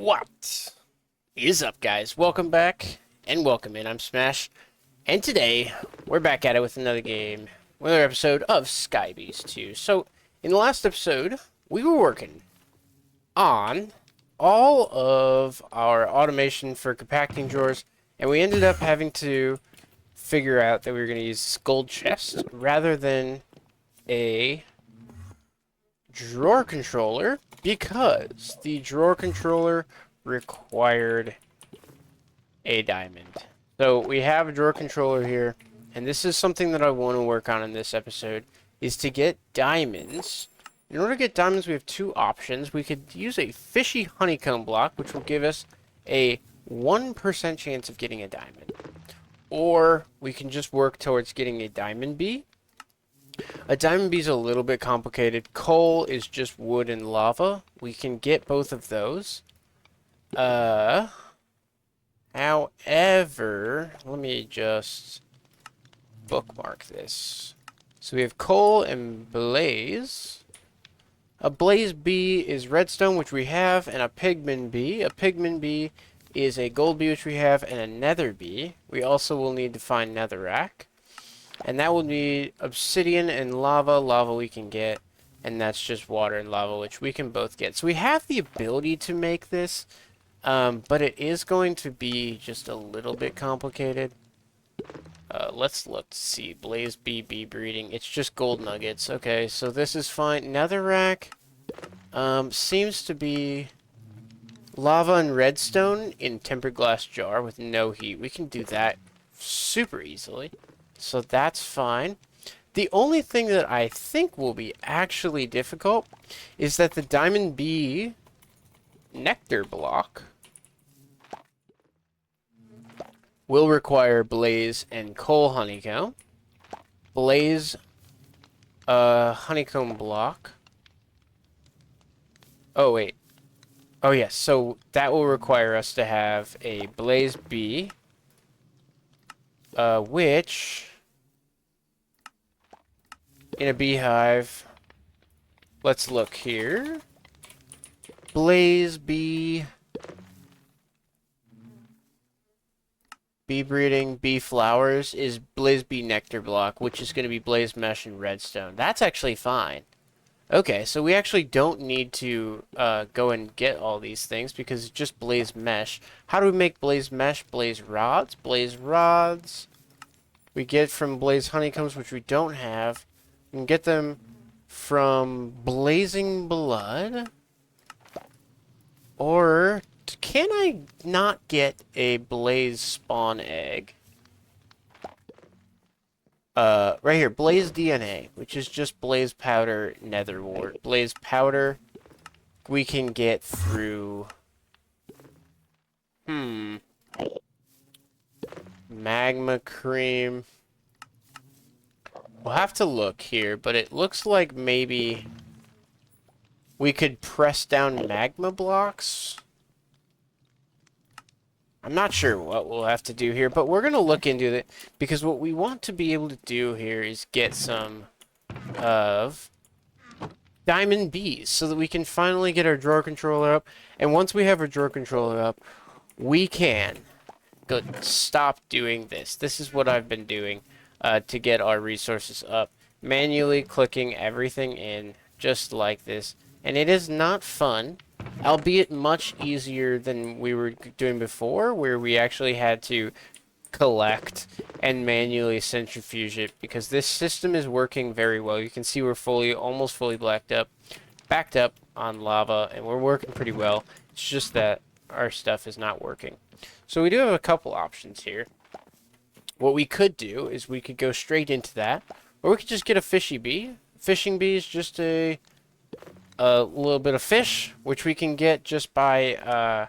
What is up, guys? Welcome back and welcome in. I'm Smash, and today we're back at it with another game, another episode of Skybeast 2. So, in the last episode, we were working on all of our automation for compacting drawers, and we ended up having to figure out that we were going to use gold chest rather than a drawer controller, because the drawer controller required a diamond. So we have a drawer controller here, and this is something that I want to work on in this episode, is to get diamonds. In order to get diamonds, we have two options. We could use a fishy honeycomb block, which will give us a 1% chance of getting a diamond. Or we can just work towards getting a diamond bee. A diamond bee is a little bit complicated. Coal is just wood and lava. We can get both of those. However, let me just bookmark this. So we have coal and blaze. A blaze bee is redstone, which we have, and a pigman bee. A pigman bee is a gold bee, which we have, and a nether bee. We also will need to find netherrack. And that will be obsidian and lava. Lava we can get, and that's just water and lava, which we can both get. So we have the ability to make this, but it is going to be just a little bit complicated. Let's look to see. Blaze bee breeding. It's just gold nuggets. Okay, so this is fine. Netherrack seems to be lava and redstone in tempered glass jar with no heat. We can do that super easily. So that's fine. The only thing that I think will be actually difficult is that the diamond bee nectar block will require blaze and coal honeycomb. Blaze honeycomb block. Oh, wait. Oh, yes. So that will require us to have a blaze bee, which in a beehive, let's look here. Blaze bee, bee breeding, bee flowers is blaze bee nectar block, which is going to be blaze mesh and redstone. That's actually fine. Okay, so we actually don't need to go and get all these things because it's just blaze mesh. How do we make blaze mesh? Blaze rods. Blaze rods we get from blaze honeycombs, which we don't have. We can get them from blazing blood. Or can I not get a blaze spawn egg? Right here, blaze DNA, which is just blaze powder nether wart. Blaze powder we can get through magma cream. We'll have to look here, but it looks like maybe we could press down magma blocks. I'm not sure what we'll have to do here, but we're going to look into it, because what we want to be able to do here is get some of diamond bees so that we can finally get our drawer controller up. And once we have our drawer controller up, we can go stop doing this. This is what I've been doing to get our resources up. Manually clicking everything in just like this. And it is not fun, albeit much easier than we were doing before, where we actually had to collect and manually centrifuge it, because this system is working very well. You can see we're almost fully backed up on lava, and we're working pretty well. It's just that our stuff is not working. So we do have a couple options here. What we could do is we could go straight into that, or we could just get a fishy bee. Fishing bee is just a little bit of fish, which we can get just by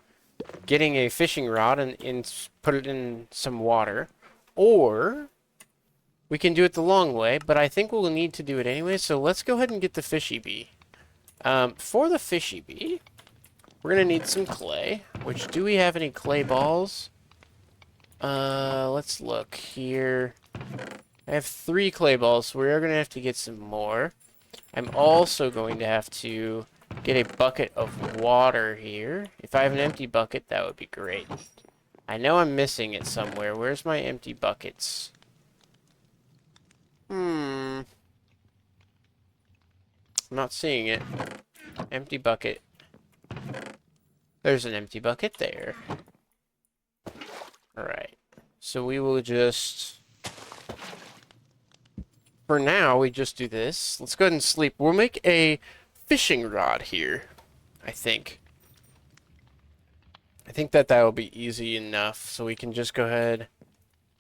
getting a fishing rod and put it in some water. Or we can do it the long way, but I think we'll need to do it anyway, so let's go ahead and get the fishy bee. For the fishy bee, we're going to need some clay, which, do we have any clay balls? Let's look here. I have 3 clay balls, so we are going to have to get some more. I'm also going to have to Get a bucket of water here. If I have an empty bucket, that would be great. I know I'm missing it somewhere. Where's my empty buckets? I'm not seeing it. Empty bucket. There's an empty bucket there. Alright. So we will just... For now, we just do this. Let's go ahead and sleep. We'll make a fishing rod here, I think. I think that will be easy enough. So we can just go ahead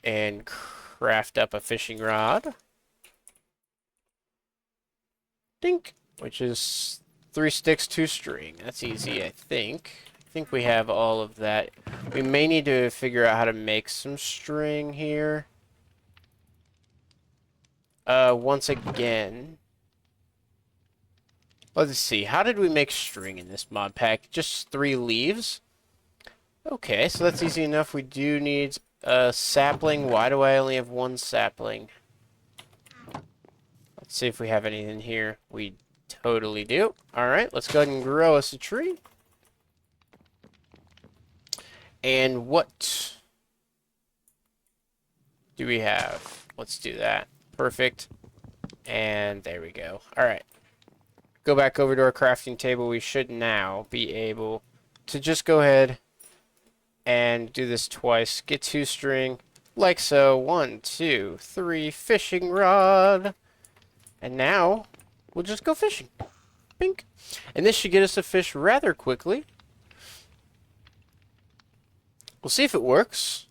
and craft up a fishing rod. Dink. Which is 3 sticks, 2 string. That's easy, I think. I think we have all of that. We may need to figure out how to make some string here. Once again. Let's see. How did we make string in this mod pack? Just 3 leaves? Okay, so that's easy enough. We do need a sapling. Why do I only have 1 sapling? Let's see if we have anything here. We totally do. Alright, let's go ahead and grow us a tree. And what do we have? Let's do that. Perfect. And there we go. Alright. Go back over to our crafting table. We should now be able to just go ahead and do this twice. Get 2 string, like so. 1, 2, 3, fishing rod. And now, we'll just go fishing. Bink. And this should get us a fish rather quickly. We'll see if it works.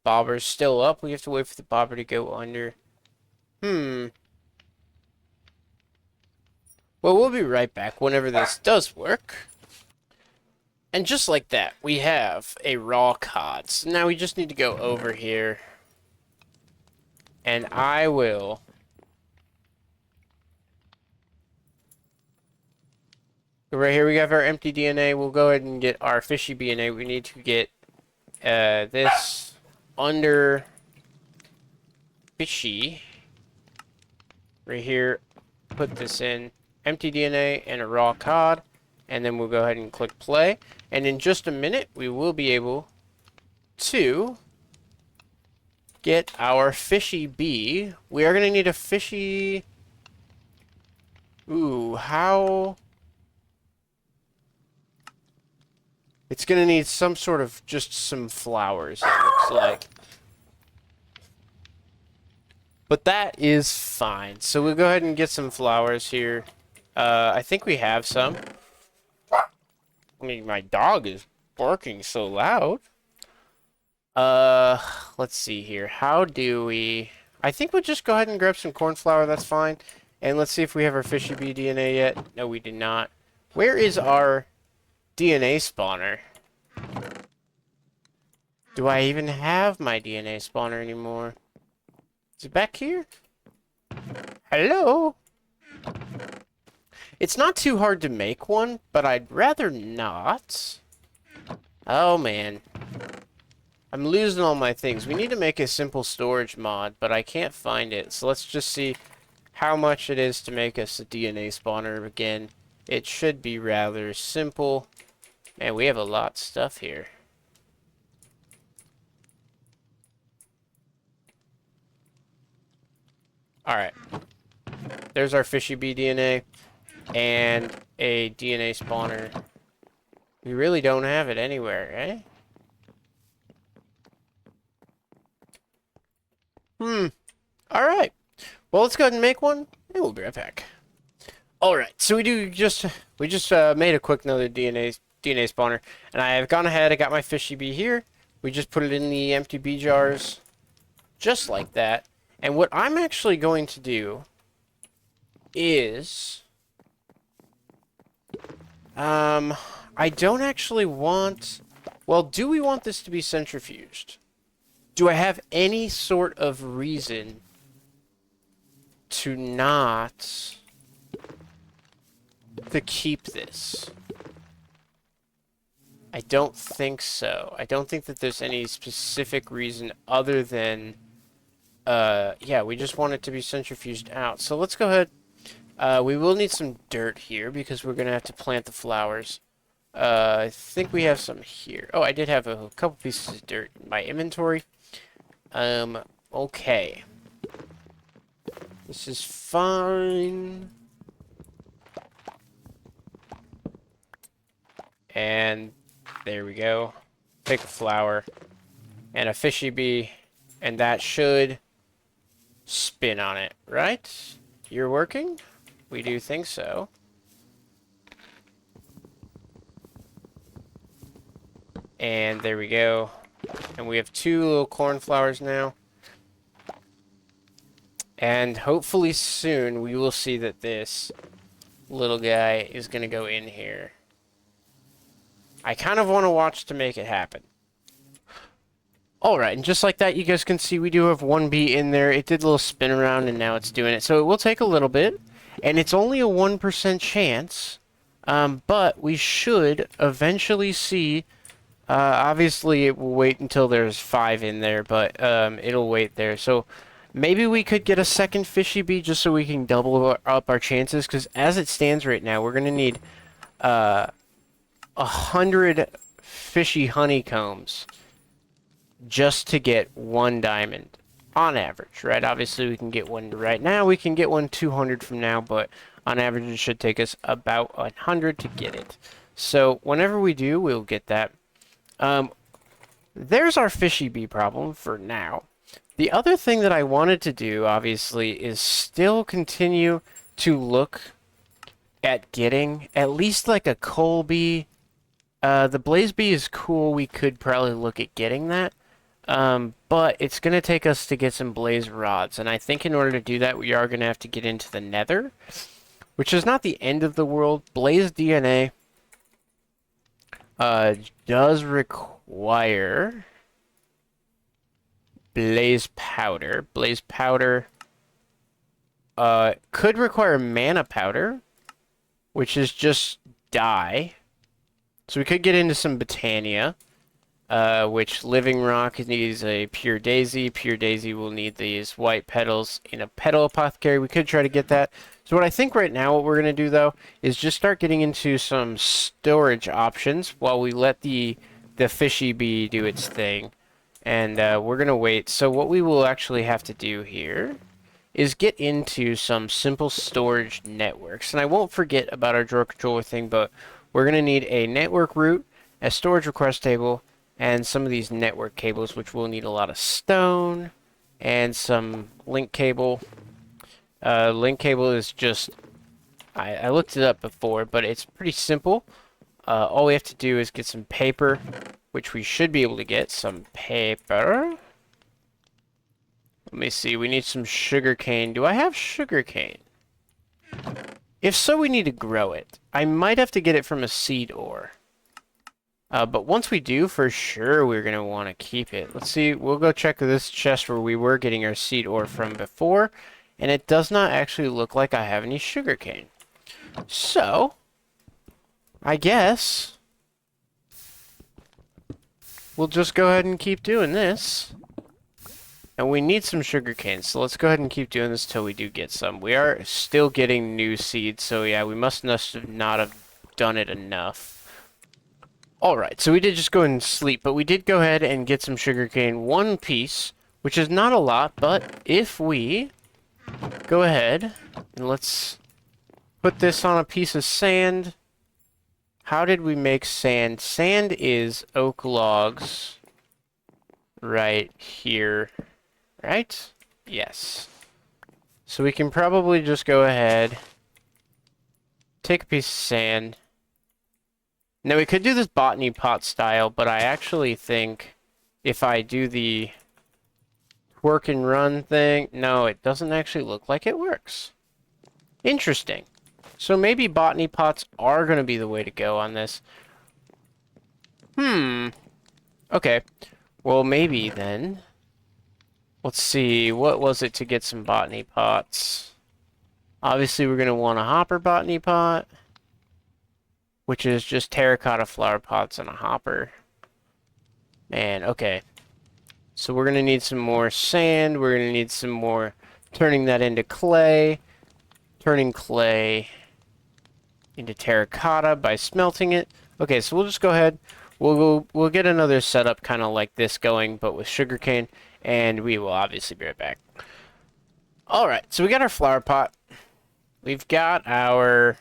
Bobber's still up. We have to wait for the bobber to go under. Well, we'll be right back whenever this does work. And just like that, we have a raw cod. So now we just need to go over here. And I will... Right here we have our empty DNA. We'll go ahead and get our fishy DNA. We need to get this under fishy. Right here, put this in empty DNA and a raw cod. And then we'll go ahead and click play. And in just a minute, we will be able to get our fishy bee. We are going to need a fishy... Ooh, how... It's going to need some sort of just some flowers, it looks like. But that is fine. So we'll go ahead and get some flowers here. I think we have some. I mean, my dog is barking so loud. Let's see here. How do we... I think we'll just go ahead and grab some cornflower. That's fine. And let's see if we have our fishy bee DNA yet. No, we did not. Where is our... DNA spawner? Do I even have my DNA spawner anymore? Is it back here? Hello? It's not too hard to make one, but I'd rather not. Oh, man. I'm losing all my things. We need to make a simple storage mod, but I can't find it. So let's just see how much it is to make us a DNA spawner again. It should be rather simple. Man, we have a lot of stuff here. Alright. There's our fishy bee DNA. And a DNA spawner. We really don't have it anywhere, eh? Alright. Well, let's go ahead and make one, and we'll be right back. Alright, so we just made a quick another DNA spawner, and I have gone ahead, I got my fishy bee here. We just put it in the empty bee jars, just like that. And what I'm actually going to do is, I don't actually want, well, do we want this to be centrifuged? Do I have any sort of reason to not to keep this? I don't think so. I don't think that there's any specific reason other than yeah, we just want it to be centrifuged out. So let's go ahead. We will need some dirt here because we're going to have to plant the flowers. I think we have some here. Oh, I did have a couple pieces of dirt in my inventory. Okay. This is fine. And there we go. Pick a flower. And a fishy bee. And that should spin on it, right? You're working? We do think so. And there we go. And we have 2 little cornflowers now. And hopefully soon we will see that this little guy is going to go in here. I kind of want to watch to make it happen. Alright, and just like that, you guys can see we do have 1 bee in there. It did a little spin around and now it's doing it. So it will take a little bit. And it's only a 1% chance. But we should eventually see... obviously, it will wait until there's 5 in there, but it'll wait there. So maybe we could get a second fishy bee just so we can double up our chances. Because as it stands right now, we're going to need 100 fishy honeycombs just to get 1 diamond on average, right? Obviously, we can get 1 right now. We can get 1 200 from now, but on average, it should take us about 100 to get it. So whenever we do, we'll get that. There's our fishy bee problem for now. The other thing that I wanted to do, obviously, is still continue to look at getting at least like a coal bee. The blaze bee is cool. We could probably look at getting that. But it's going to take us to get some blaze rods. And I think in order to do that, we are going to have to get into the nether, which is not the end of the world. Blaze DNA does require blaze powder. Blaze powder could require mana powder, which is just dye. So we could get into some Botania, which Living Rock needs a Pure Daisy. Pure Daisy will need these white petals in a petal apothecary. We could try to get that. So what I think right now what we're going to do, though, is just start getting into some storage options while we let the fishy bee do its thing. And we're going to wait. So what we will actually have to do here is get into some simple storage networks. And I won't forget about our drawer controller thing, but we're going to need a network route, a storage request table, and some of these network cables, which will need a lot of stone and some link cable. Link cable is just, I looked it up before, but it's pretty simple. All we have to do is get some paper, which we should be able to get. Some paper. Let me see, we need some sugar cane. Do I have sugar cane? If so, we need to grow it. I might have to get it from a seed ore. But once we do, for sure, we're going to want to keep it. Let's see, we'll go check this chest where we were getting our seed ore from before. And it does not actually look like I have any sugarcane. So, I guess we'll just go ahead and keep doing this. And we need some sugarcane, so let's go ahead and keep doing this till we do get some. We are still getting new seeds, so yeah, we must not have done it enough. Alright, so we did just go and sleep, but we did go ahead and get some sugarcane, 1 piece, which is not a lot, but if we go ahead and let's put this on a piece of sand. How did we make sand? Sand is oak logs right here, right? Yes. So we can probably just go ahead, take a piece of sand. Now we could do this botany pot style, but I actually think if I do the work and run thing, no, it doesn't actually look like it works. Interesting. So maybe botany pots are going to be the way to go on this. Okay. Well, maybe then. Let's see. What was it to get some botany pots? Obviously, we're going to want a hopper botany pot, which is just terracotta flower pots and a hopper. Man, okay. So we're going to need some more sand. We're going to need some more turning that into clay. Turning clay into terracotta by smelting it. Okay, so we'll just go ahead. We'll get another setup kind of like this going, but with sugarcane, and we will obviously be right back. All right, so we got our flower pot. We've got our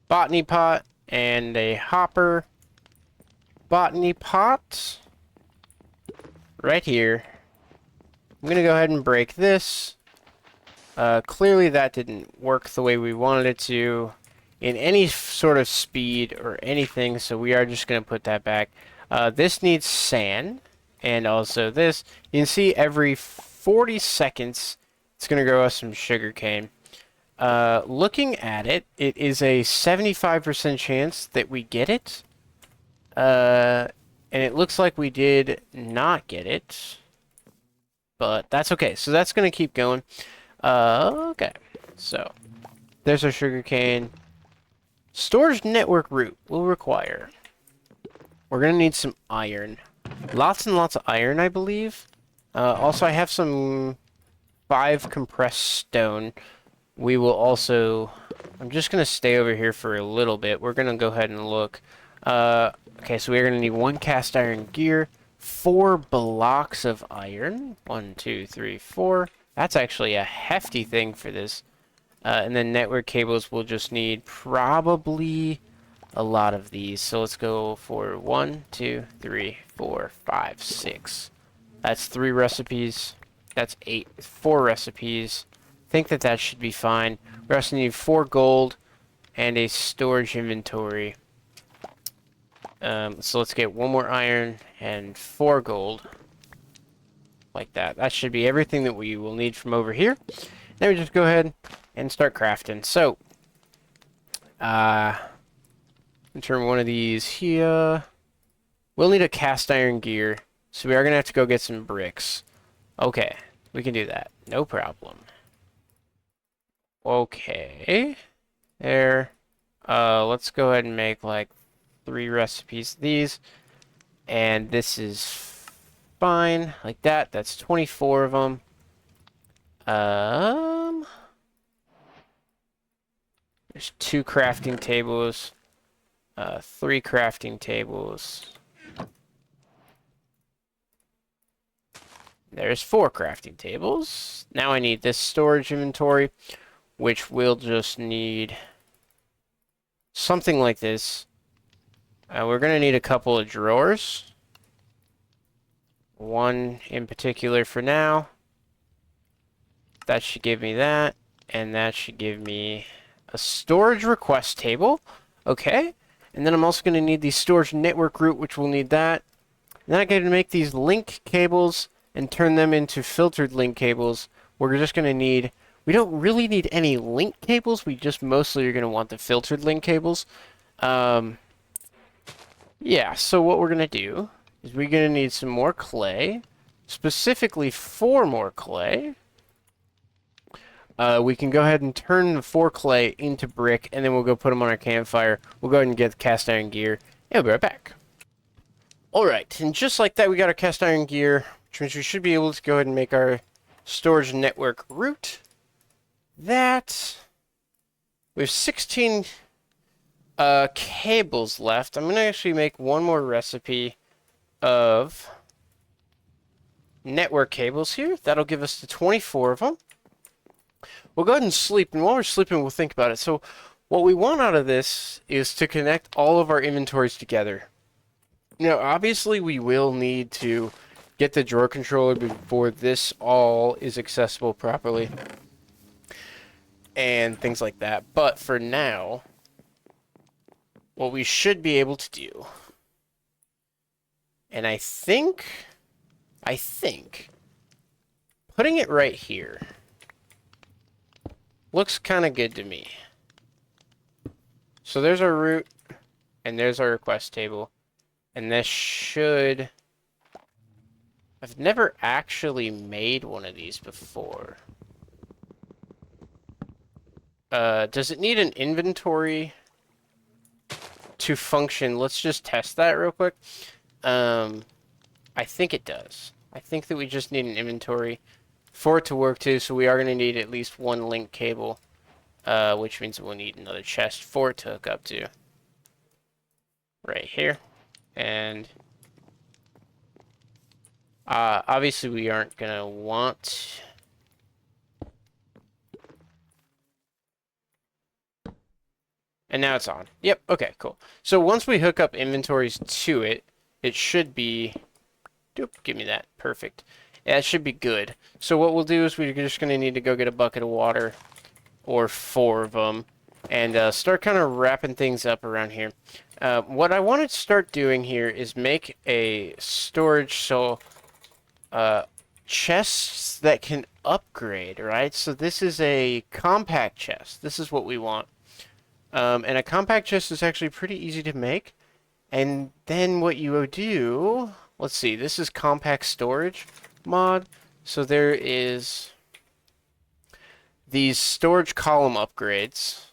botany pot and a hopper. Botany pot right here. I'm gonna go ahead and break this. Clearly that didn't work the way we wanted it to in any sort of speed or anything, so we are just going to put that back. This needs sand, and also this. You can see every 40 seconds it's going to grow us some sugarcane. Looking at it, it is a 75% chance that we get it. And it looks like we did not get it. But that's okay. So that's going to keep going. Okay, so there's our sugarcane. Storage network route will require. We're gonna need some iron, lots and lots of iron, I believe. Also, I have some 5 compressed stone. We will also. I'm just gonna stay over here for a little bit. We're gonna go ahead and look. Okay, so we're gonna need 1 cast iron gear, 4 blocks of iron. 1, 2, 3, 4. That's actually a hefty thing for this. And then network cables will just need probably a lot of these. So let's go for 1, 2, 3, 4, 5, 6. That's 3 recipes. That's 4 recipes. I think that should be fine. We also need 4 gold and a storage inventory. So let's get 1 more iron and 4 gold. Like that. That should be everything that we will need from over here. Then we just go ahead and start crafting. So, turn one of these here. We'll need a cast iron gear, so we are going to have to go get some bricks. Okay, we can do that. No problem. Okay. There. Let's go ahead and make like 3 recipes of these. And this is fine, like that. That's 24 of them. There's 2 crafting tables, 3 crafting tables. There's 4 crafting tables. Now I need this storage inventory, which will just need something like this. We're going to need a couple of drawers. 1 in particular for now. That should give me that, and that should give me a storage request table. Okay, and then I'm also going to need the storage network route, which will need that. And then I'm going to make these link cables and turn them into filtered link cables. We're just going to need, we don't really need any link cables, we just mostly are going to want the filtered link cables. Yeah, so what we're going to do is we're going to need some more clay, specifically 4 more clay. We can go ahead and turn the 4 clay into brick, and then we'll go put them on our campfire. We'll go ahead and get the cast iron gear, and we'll be right back. Alright, and just like that, we got our cast iron gear, which means we should be able to go ahead and make our storage network route. That. We have 16 cables left. I'm going to actually make 1 more recipe of network cables here. That'll give us the 24 of them. We'll go ahead and sleep, and while we're sleeping, we'll think about it. So what we want out of this is to connect all of our inventories together. Now, obviously, we will need to get the drawer controller before this all is accessible properly and things like that. But for now, what we should be able to do, and I think putting it right here looks kind of good to me. So there's our route, and there's our request table, and this should. I've never actually made one of these before. Does it need an inventory to function? Let's just test that real quick. I think it does. I think that we just need an inventory for it to work too, so we are going to need at least one link cable, which means we'll need another chest for it to hook up to. Right here. And obviously we aren't going to want... And now it's on. Yep, okay, cool. So once we hook up inventories to it, it should be... Doop, give me that. Perfect. Yeah, it should be good. So what we'll do is we're just going to need to go get a bucket of water, or 4 of them, and start kind of wrapping things up around here. What I want to start doing here is make a storage so chests that can upgrade, right? So this is a compact chest. This is what we want. And a compact chest is actually pretty easy to make. And then what you will do, let's see, this is compact storage mod. So there is these storage column upgrades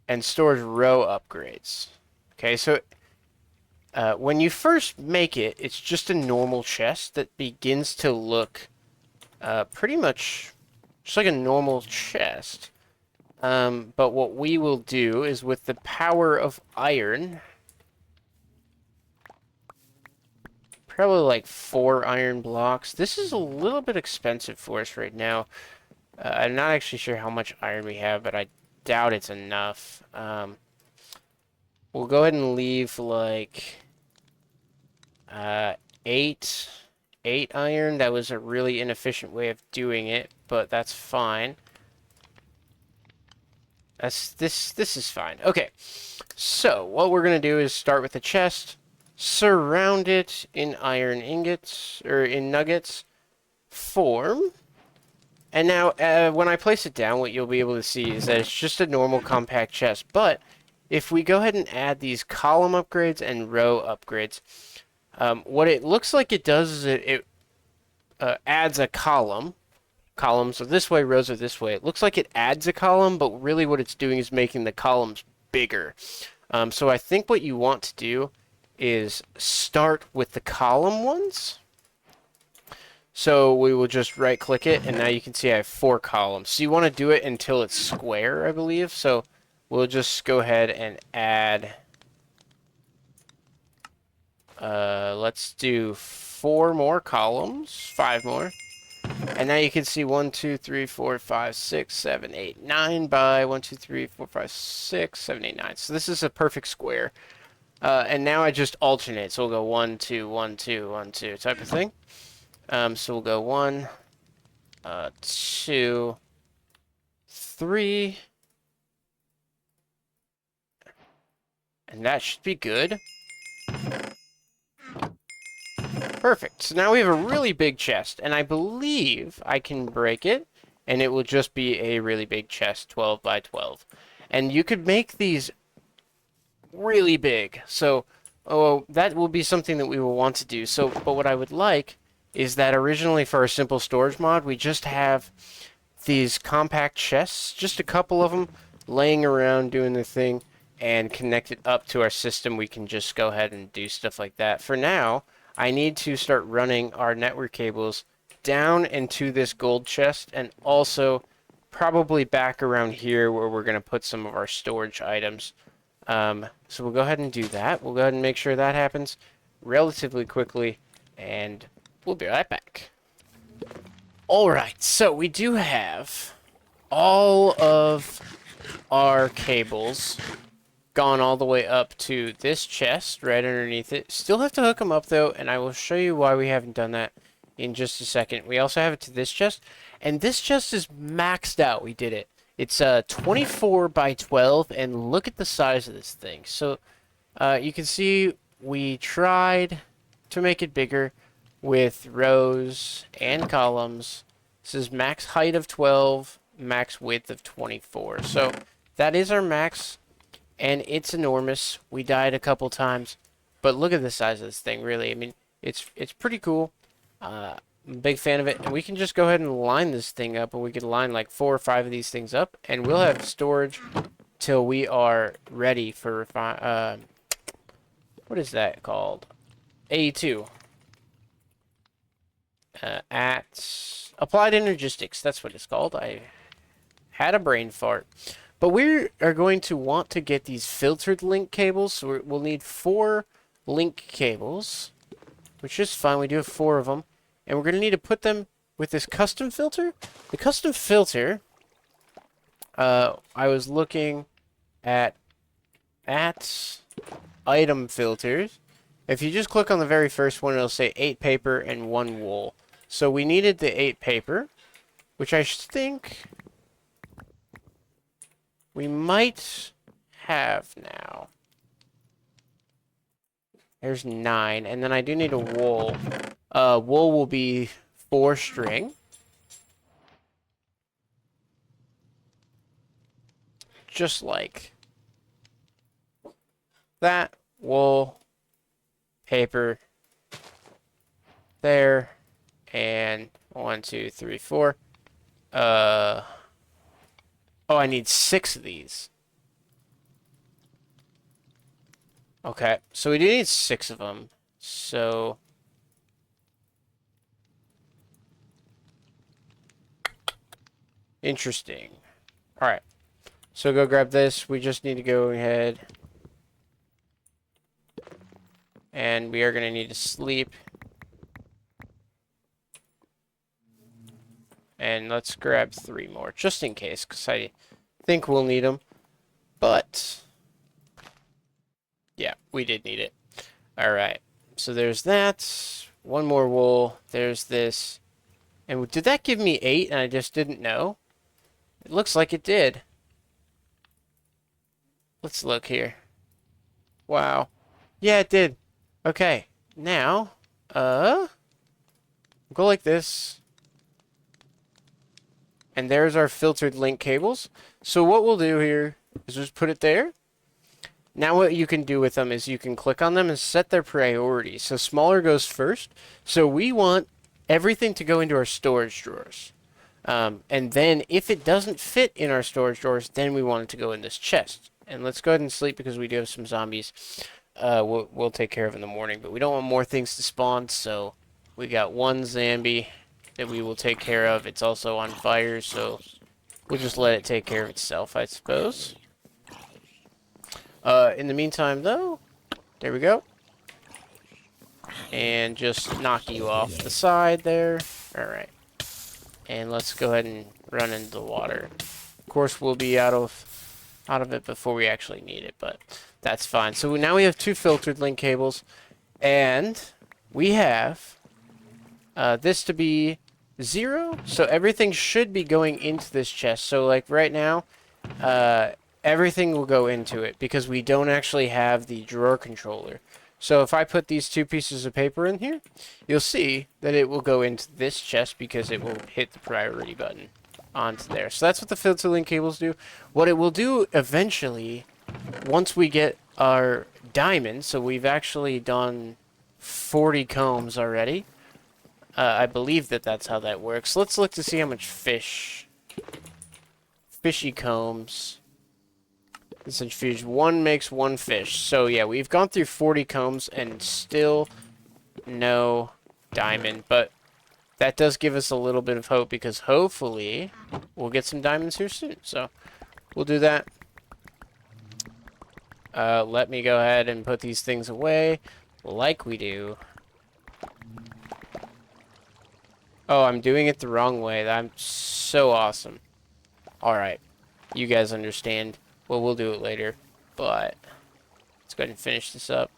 and storage row upgrades. Okay, so when you first make it, it's just a normal chest that begins to look pretty much just like a normal chest. But what we will do is with the power of iron, probably like 4 iron blocks. This is a little bit expensive for us right now. I'm not actually sure how much iron we have, but I doubt it's enough. We'll go ahead and leave like 8 iron. That was a really inefficient way of doing it, but that's fine. This is fine. Okay, so what we're gonna do is start with the chest, surround it in iron ingots or in nuggets, form, and now when I place it down, what you'll be able to see is that it's just a normal compact chest. But if we go ahead and add these column upgrades and row upgrades, what it looks like it does is it adds a column. Columns are this way, rows are this way. It looks like it adds a column, but really what it's doing is making the columns bigger. So I think what you want to do is start with the column ones. So we will just right click it, and now you can see I have 4 columns. So you want to do it until it's square, I believe. So we'll just go ahead and add, let's do 4 more columns, 5 more. And now you can see 1, 2, 3, 4, 5, 6, 7, 8, 9 by 1, 2, 3, 4, 5, 6, 7, 8, 9. So this is a perfect square. And now I just alternate. So we'll go 1, 2, 1, 2, 1, 2 type of thing. So we'll go 1, 2, 3. And that should be good. Perfect. So now we have a really big chest, and I believe I can break it, and it will just be a really big chest, 12 by 12. And you could make these really big. So, that will be something that we will want to do. So, but what I would like is that originally for our simple storage mod, we just have these compact chests, just a couple of them, laying around doing their thing, and connected up to our system. We can just go ahead and do stuff like that. For now, I need to start running our network cables down into this gold chest, and also probably back around here where we're going to put some of our storage items. So we'll go ahead and do that. We'll go ahead and make sure that happens relatively quickly, and we'll be right back. Alright, so we do have all of our cables gone all the way up to this chest right underneath it. Still have to hook them up though, and I will show you why we haven't done that in just a second. We also have it to this chest, and this chest is maxed out. We did it. It's 24 by 12, and look at the size of this thing. So you can see we tried to make it bigger with rows and columns. This is max height of 12, max width of 24. So that is our max. And it's enormous. We died a couple times, but look at the size of this thing, really. I mean, it's pretty cool. I'm a big fan of it. And we can just go ahead and line this thing up, and we can line like 4 or 5 of these things up, and we'll have storage till we are ready for, what is that called? A2. At Applied Energistics, that's what it's called. I had a brain fart. But we are going to want to get these filtered link cables. So we'll need 4 link cables, which is fine. We do have 4 of them. And we're going to need to put them with this custom filter. The custom filter, I was looking at item filters. If you just click on the very first one, it'll say 8 paper and 1 wool. So we needed the 8 paper, which I think we might have now. There's 9, and then I do need a wool. Wool will be 4 string. Just like that. Wool, paper, there, and 1, 2, 3, 4. Oh, I need 6 of these. Okay, so we do need 6 of them. So interesting. All right, so go grab this. We just need to go ahead, and we are going to need to sleep. And let's grab 3 more, just in case, because I think we'll need them. But yeah, we did need it. Alright, so there's that. 1 more wool. There's this. And did that give me 8 and I just didn't know? It looks like it did. Let's look here. Wow. Yeah, it did. Okay, now, go like this. And there's our filtered link cables. So what we'll do here is just put it there. Now what you can do with them is you can click on them and set their priority. So smaller goes first. So we want everything to go into our storage drawers. And then if it doesn't fit in our storage drawers, then we want it to go in this chest. And let's go ahead and sleep because we do have some zombies we'll take care of in the morning. But we don't want more things to spawn, so we got 1 zombie that we will take care of. It's also on fire, so we'll just let it take care of itself, I suppose. In the meantime, though, there we go. And just knock you off the side there. Alright. And let's go ahead and run into the water. Of course, we'll be out of it before we actually need it, but that's fine. So now we have 2 filtered link cables, and we have this to be 0, so everything should be going into this chest. So like right now, everything will go into it because we don't actually have the drawer controller. So if I put these 2 pieces of paper in here, you'll see that it will go into this chest because it will hit the priority button onto there. So that's what the filter link cables do. What it will do eventually, once we get our diamond, so we've actually done 40 combs already. I believe that's how that works. Let's look to see how much fishy combs. Centrifuge 1 makes 1 fish. So yeah, we've gone through 40 combs and still no diamond, but that does give us a little bit of hope because hopefully we'll get some diamonds here soon. So we'll do that. Let me go ahead and put these things away like we do. Oh, I'm doing it the wrong way. I'm so awesome. Alright. You guys understand. Well, we'll do it later. But let's go ahead and finish this up.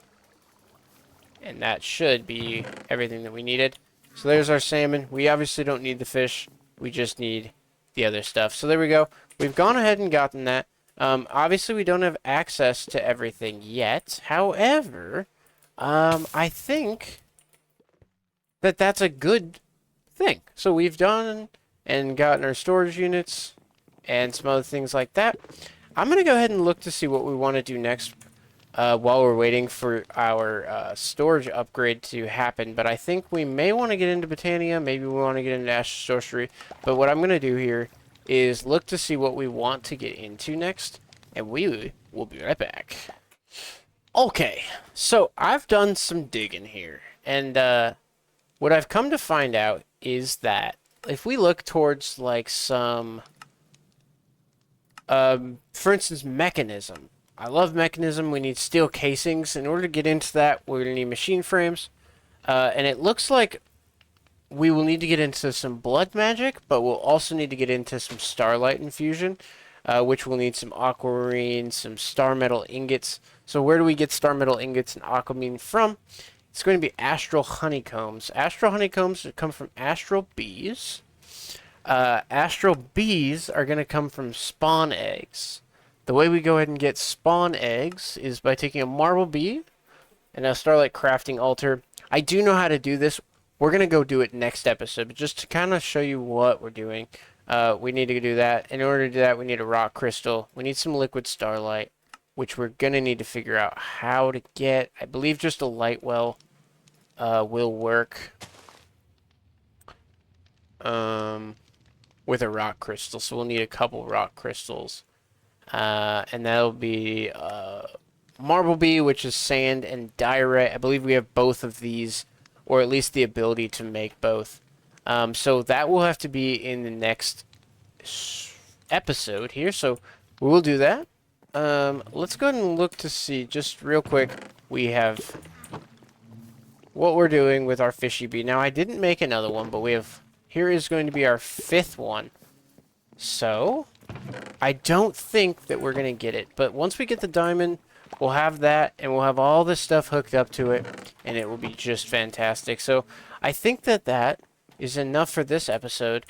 And that should be everything that we needed. So there's our salmon. We obviously don't need the fish. We just need the other stuff. So there we go. We've gone ahead and gotten that. Obviously, we don't have access to everything yet. However, I think that that's a good thing. So we've done and gotten our storage units and some other things like that. I'm going to go ahead and look to see what we want to do next while we're waiting for our storage upgrade to happen. But I think we may want to get into Botania. Maybe we want to get into Ash Sorcery. But what I'm going to do here is look to see what we want to get into next. And we will be right back. Okay, so I've done some digging here, and what I've come to find out is that if we look towards like some, for instance, mechanism. I love mechanism. We need steel casings. In order to get into that, we're gonna need machine frames. And it looks like we will need to get into some blood magic, but we'll also need to get into some starlight infusion, which will need some aquamarine, some star metal ingots. So where do we get star metal ingots and aquamarine from? It's going to be astral honeycombs. Astral honeycombs come from astral bees. Astral bees are going to come from spawn eggs. The way we go ahead and get spawn eggs is by taking a marble bee and a starlight crafting altar. I do know how to do this. We're going to go do it next episode, but just to kind of show you what we're doing, we need to do that. In order to do that, we need a rock crystal. We need some liquid starlight, which we're going to need to figure out how to get. I believe just a light well will work with a rock crystal. So we'll need a couple rock crystals. And that'll be marble bee, which is sand, and diorite. I believe we have both of these, or at least the ability to make both. So that will have to be in the next episode here. So we will do that. Let's go ahead and look to see, just real quick, we have what we're doing with our fishy bee. Now, I didn't make another one, but we have, here is going to be our 5th one. So, I don't think that we're going to get it. But once we get the diamond, we'll have that, and we'll have all this stuff hooked up to it, and it will be just fantastic. So, I think that that is enough for this episode.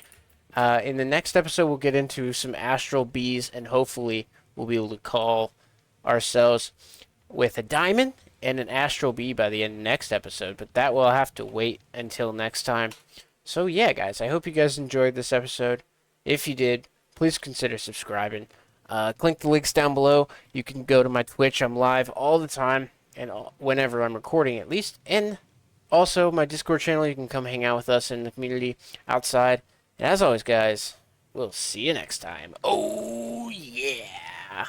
In the next episode, we'll get into some astral bees, and hopefully we'll be able to call ourselves with a diamond and an astral bee by the end of next episode. But that will have to wait until next time. So, yeah, guys, I hope you guys enjoyed this episode. If you did, please consider subscribing. Click the links down below. You can go to my Twitch. I'm live all the time, and whenever I'm recording at least. And also my Discord channel. You can come hang out with us in the community outside. And as always, guys, we'll see you next time. Oh, yeah.